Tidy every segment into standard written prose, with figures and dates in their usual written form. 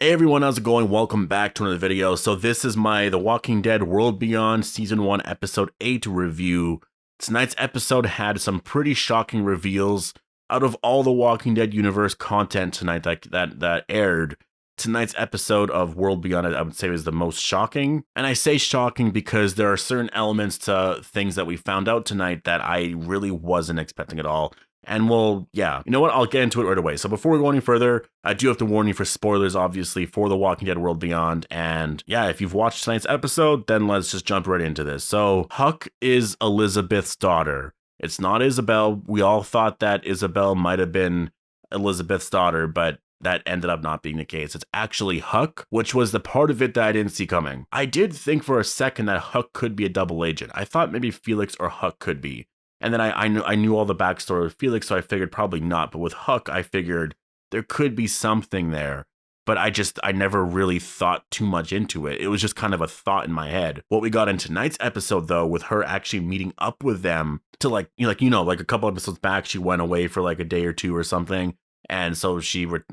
Hey everyone, how's it going? Welcome back to another video. So this is my The Walking Dead World Beyond Season 1 Episode 8 review. Tonight's episode had some pretty shocking reveals. Out of all the Walking Dead universe content tonight that aired, tonight's episode of World Beyond, I would say, was the most shocking. And I say shocking because there are certain elements to things that we found out tonight that I really wasn't expecting at all. And you know what? I'll get into it right away. So before we go any further, I do have to warn you for spoilers, obviously, for The Walking Dead World Beyond. And yeah, if you've watched tonight's episode, then let's just jump right into this. So Huck is Elizabeth's daughter. It's not Isabel. We all thought that Isabel might have been Elizabeth's daughter, but that ended up not being the case. It's actually Huck, which was the part of it that I didn't see coming. I did think for a second that Huck could be a double agent. I thought maybe Felix or Huck could be. And then I knew all the backstory of Felix, so I figured probably not. But with Huck, I figured there could be something there. But I never really thought too much into it. It was just kind of a thought in my head. What we got in tonight's episode, though, with her actually meeting up with them to like a couple episodes back, she went away for like a day or two or something. And so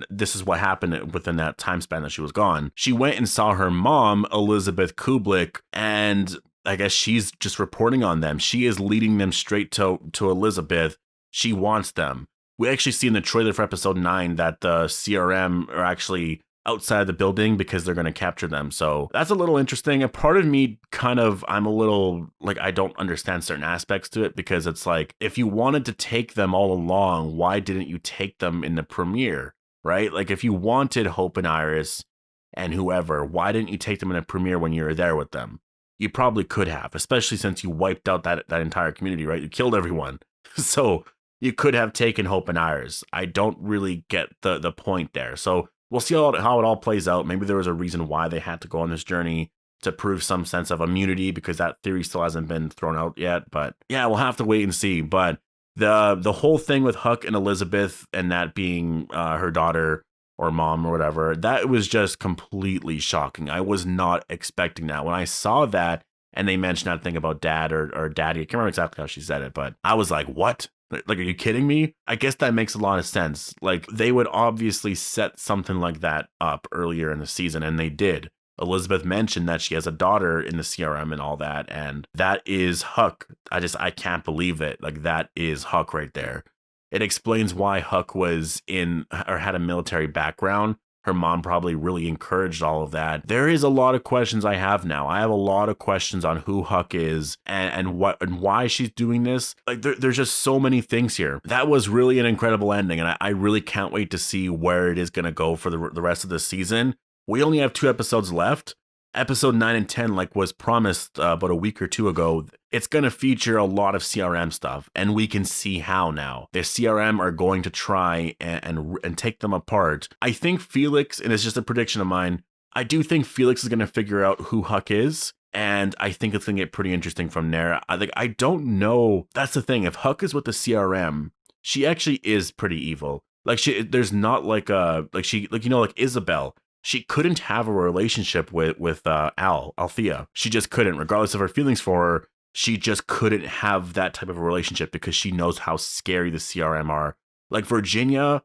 this is what happened within that time span that she was gone. She went and saw her mom, Elizabeth Kublik, and I guess she's just reporting on them. She is leading them straight to Elizabeth. She wants them. We actually see in the trailer for episode 9 that the CRM are actually outside the building because they're going to capture them. So that's a little interesting. A part of me I'm a little like, I don't understand certain aspects to it, because it's like, if you wanted to take them all along, why didn't you take them in the premiere, right? Like if you wanted Hope and Iris and whoever, why didn't you take them in a premiere when you were there with them? You probably could have, especially since you wiped out that entire community, right? You killed everyone. So you could have taken Hope and Iris. I don't really get the point there. So we'll see how it all plays out. Maybe there was a reason why they had to go on this journey to prove some sense of immunity, because that theory still hasn't been thrown out yet. But yeah, we'll have to wait and see. But the whole thing with Huck and Elizabeth and that being her daughter or mom or whatever, that was just completely shocking. I was not expecting that. When I saw that and they mentioned that thing about dad or daddy, I can't remember exactly how she said it, but I was like, what? Like, are you kidding me? I guess that makes a lot of sense. Like, they would obviously set something like that up earlier in the season, and they did. Elizabeth mentioned that she has a daughter in the CRM and all that, and that is Huck. I can't believe it. Like, that is Huck right there. It explains why Huck was in or had a military background. Her mom probably really encouraged all of that. There is a lot of questions I have now. I have a lot of questions on who Huck is and why she's doing this. Like there's just so many things here. That was really an incredible ending, and I really can't wait to see where it is going to go for the rest of the season. We only have 2 episodes left. Episode 9 and 10, like was promised about a week or 2 ago, it's going to feature a lot of CRM stuff, and we can see how now. The CRM are going to try and take them apart. I think Felix, and it's just a prediction of mine, I do think Felix is going to figure out who Huck is, and I think it's going to get pretty interesting from there. I don't know. That's the thing. If Huck is with the CRM, she actually is pretty evil. Like there's not like Isabel. She couldn't have a relationship with Althea. She just couldn't, regardless of her feelings for her. She just couldn't have that type of a relationship because she knows how scary the CRM are. Like Virginia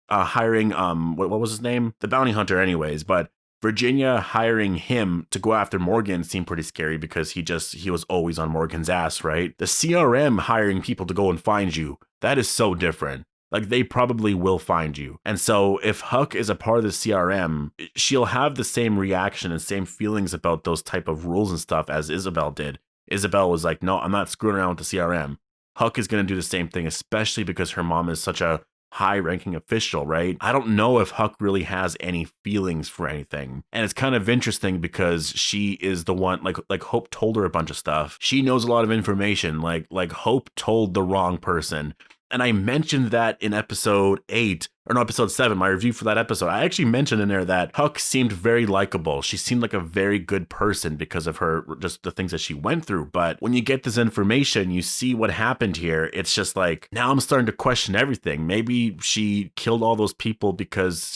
hiring what was his name? The bounty hunter, anyways. But Virginia hiring him to go after Morgan seemed pretty scary because he was always on Morgan's ass, right? The CRM hiring people to go and find you, that is so different. Like, they probably will find you. And so if Huck is a part of the CRM, she'll have the same reaction and same feelings about those type of rules and stuff as Isabel did. Isabel was like, no, I'm not screwing around with the CRM. Huck is going to do the same thing, especially because her mom is such a high-ranking official, right? I don't know if Huck really has any feelings for anything. And it's kind of interesting because she is the one, like Hope told her a bunch of stuff. She knows a lot of information. Like Hope told the wrong person. And I mentioned that in episode 7, my review for that episode. I actually mentioned in there that Huck seemed very likable. She seemed like a very good person because of her, just the things that she went through. But when you get this information, you see what happened here. It's just like, now I'm starting to question everything. Maybe she killed all those people because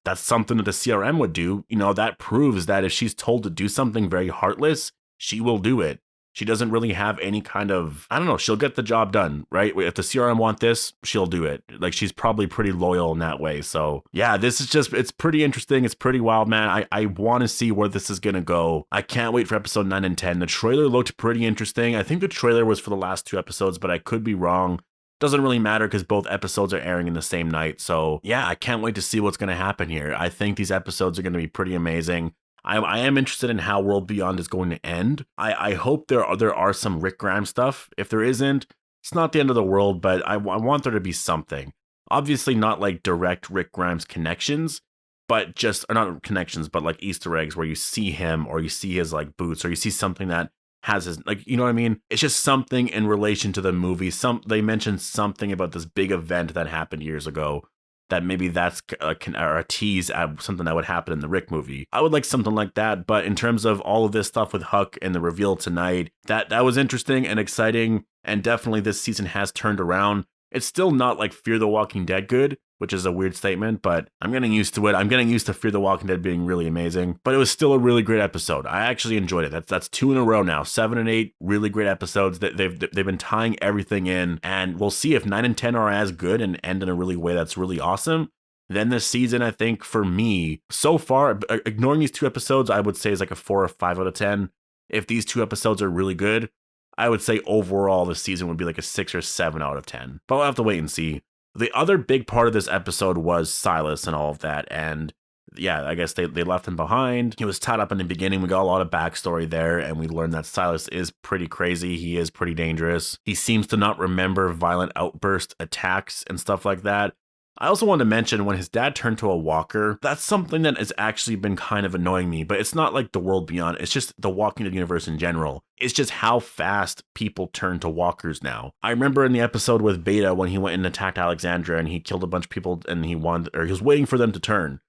that's something that the CRM would do. You know, that proves that if she's told to do something very heartless, she will do it. She doesn't really have any kind of, I don't know, she'll get the job done, right? If the CRM want this, she'll do it. Like, she's probably pretty loyal in that way. So yeah, this is just, it's pretty interesting. It's pretty wild, man. I want to see where this is going to go. I can't wait for episode 9 and 10. The trailer looked pretty interesting. I think the trailer was for the last 2 episodes, but I could be wrong. Doesn't really matter because both episodes are airing in the same night. So yeah, I can't wait to see what's going to happen here. I think these episodes are going to be pretty amazing. I am interested in how World Beyond is going to end. I hope there are some Rick Grimes stuff. If there isn't, it's not the end of the world, but I want there to be something. Obviously not like direct Rick Grimes connections, but just, or not connections, but like Easter eggs where you see him or you see his like boots or you see something that has his, like, you know what I mean? It's just something in relation to the movie. They mentioned something about this big event that happened years ago, that maybe that's a tease at something that would happen in the Rick movie. I would like something like that, but in terms of all of this stuff with Huck and the reveal tonight, that was interesting and exciting, and definitely this season has turned around. It's still not like Fear the Walking Dead good, which is a weird statement, but I'm getting used to it. I'm getting used to Fear the Walking Dead being really amazing, but it was still a really great episode. I actually enjoyed it. That's 2 in a row now, 7 and 8, really great episodes. They've been tying everything in, and we'll see if 9 and 10 are as good and end in a really way that's really awesome. Then this season, I think for me, so far, ignoring these 2 episodes, I would say is like a 4 or 5 out of 10. If these 2 episodes are really good, I would say overall the season would be like a 6 or 7 out of 10. But we'll have to wait and see. The other big part of this episode was Silas and all of that. And yeah, I guess they left him behind. He was tied up in the beginning. We got a lot of backstory there, and we learned that Silas is pretty crazy. He is pretty dangerous. He seems to not remember violent outburst attacks and stuff like that. I also wanted to mention when his dad turned to a walker, that's something that has actually been kind of annoying me, but it's not like the World Beyond. It's just the Walking Dead universe in general. It's just how fast people turn to walkers now. I remember in the episode with Beta when he went and attacked Alexandria and he killed a bunch of people and he was waiting for them to turn,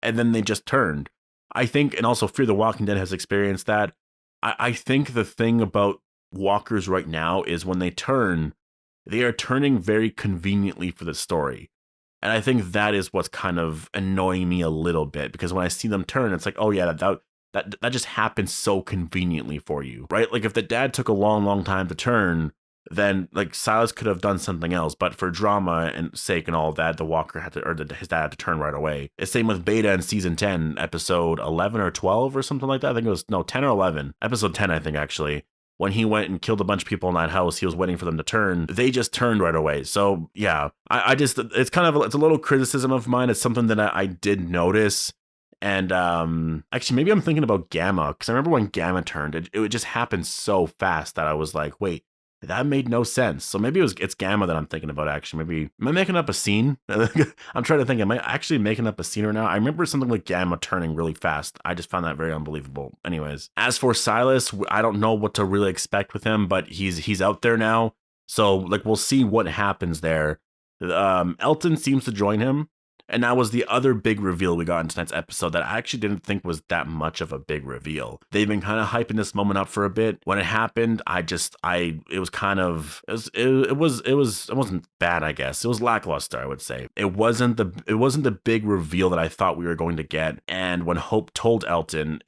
and then they just turned. I think, and also Fear the Walking Dead has experienced that. I think the thing about walkers right now is when they are turning very conveniently for the story. And I think that is what's kind of annoying me a little bit, because when I see them turn, it's like, oh yeah, that just happens so conveniently for you, right? Like if the dad took a long time to turn, then like Silas could have done something else, but for drama and sake and all of that, the walker had to, or his dad had to turn right away. It's same with Beta in season 10, episode 11 or 12 or something like that. I think it was, no, 10 or 11, episode 10, I think actually. When he went and killed a bunch of people in that house, he was waiting for them to turn. They just turned right away. So yeah, I just, it's kind of, it's a little criticism of mine. It's something that I did notice. And actually, maybe I'm thinking about Gamma, because I remember when Gamma turned, it just happened so fast that I was like, wait, that made no sense. So maybe it's Gamma that I'm thinking about, actually. Maybe, am I making up a scene? I'm trying to think, am I actually making up a scene right now? I remember something like Gamma turning really fast. I just found that very unbelievable. Anyways, as for Silas, I don't know what to really expect with him, but he's out there now. So like, we'll see what happens there. Elton seems to join him. And that was the other big reveal we got in tonight's episode that I actually didn't think was that much of a big reveal. They've been kind of hyping this moment up for a bit. When it happened, it wasn't bad, I guess. It was lackluster, I would say. It wasn't the big reveal that I thought we were going to get. And when Hope told Elton,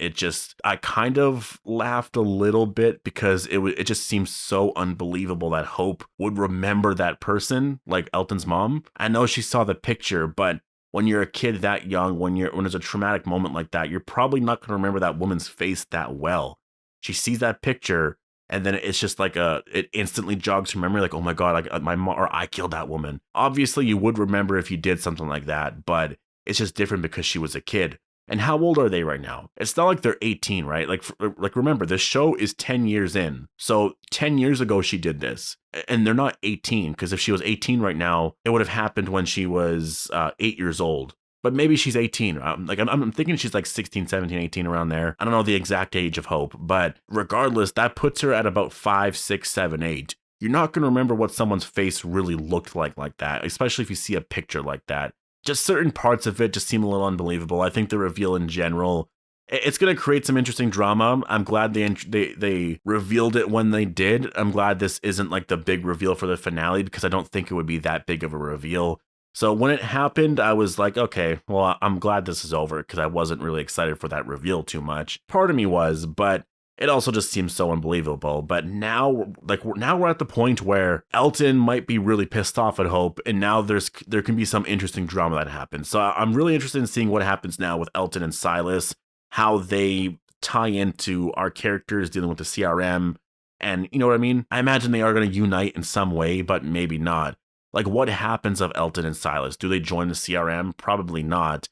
I kind of laughed a little bit, because it just seems so unbelievable that Hope would remember that person, like Elton's mom. I know she saw the picture, but when you're a kid that young, when there's a traumatic moment like that, you're probably not going to remember that woman's face that well. She sees that picture, and then it's just like it instantly jogs her memory, like, oh my God, my mom, or I killed that woman. Obviously, you would remember if you did something like that, but it's just different because she was a kid. And how old are they right now? It's not like they're 18, right? Like remember, this show is 10 years in. So 10 years ago, she did this. And they're not 18, because if she was 18 right now, it would have happened when she was 8 years old. But maybe she's 18. I'm thinking she's like 16, 17, 18, around there. I don't know the exact age of Hope. But regardless, that puts her at about 5, 6, 7, 8. You're not going to remember what someone's face really looked like that, especially if you see a picture like that. Just certain parts of it just seem a little unbelievable. I think the reveal in general, it's going to create some interesting drama. I'm glad they revealed it when they did. I'm glad this isn't like the big reveal for the finale, because I don't think it would be that big of a reveal. So when it happened, I was like, okay, well, I'm glad this is over, because I wasn't really excited for that reveal too much. Part of me was, but it also just seems so unbelievable. But now, now we're at the point where Elton might be really pissed off at Hope, and now there can be some interesting drama that happens. So I'm really interested in seeing what happens now with Elton and Silas, how they tie into our characters dealing with the CRM, and you know what I mean? I imagine they are going to unite in some way, but maybe not. Like, what happens of Elton and Silas? Do they join the CRM? Probably not.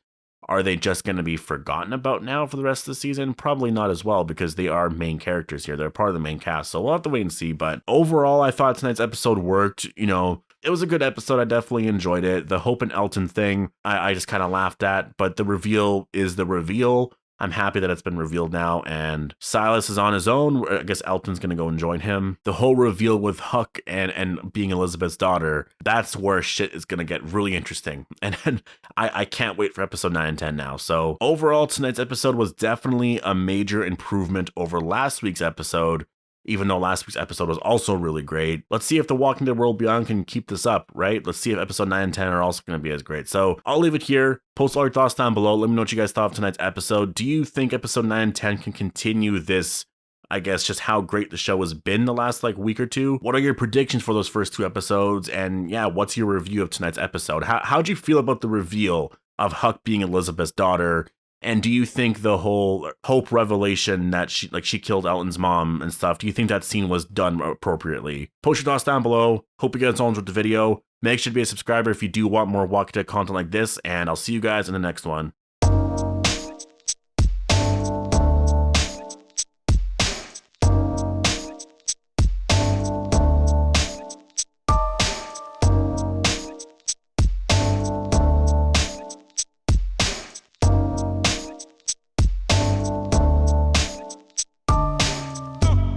Are they just going to be forgotten about now for the rest of the season? Probably not as well, because they are main characters here. They're part of the main cast, so we'll have to wait and see. But overall, I thought tonight's episode worked. You know, it was a good episode. I definitely enjoyed it. The Hope and Elton thing, I just kind of laughed at, but the reveal is the reveal. I'm happy that it's been revealed now, and Silas is on his own. I guess Elton's going to go and join him. The whole reveal with Huck and being Elizabeth's daughter, that's where shit is going to get really interesting. And I can't wait for episode 9 and 10 now. So overall, tonight's episode was definitely a major improvement over last week's episode, even though last week's episode was also really great. Let's see if The Walking Dead World Beyond can keep this up, right? Let's see if episode 9 and 10 are also going to be as great. So I'll leave it here. Post all your thoughts down below. Let me know what you guys thought of tonight's episode. Do you think episode 9 and 10 can continue this, I guess, just how great the show has been the last week or two? What are your predictions for those first 2 episodes? And yeah, what's your review of tonight's episode? How'd you feel about the reveal of Huck being Elizabeth's daughter? And do you think the whole Hope revelation that she killed Elton's mom and stuff, do you think that scene was done appropriately? Post your thoughts down below. Hope you guys all enjoyed the video. Make sure to be a subscriber if you do want more Walking Dead content like this, and I'll see you guys in the next one.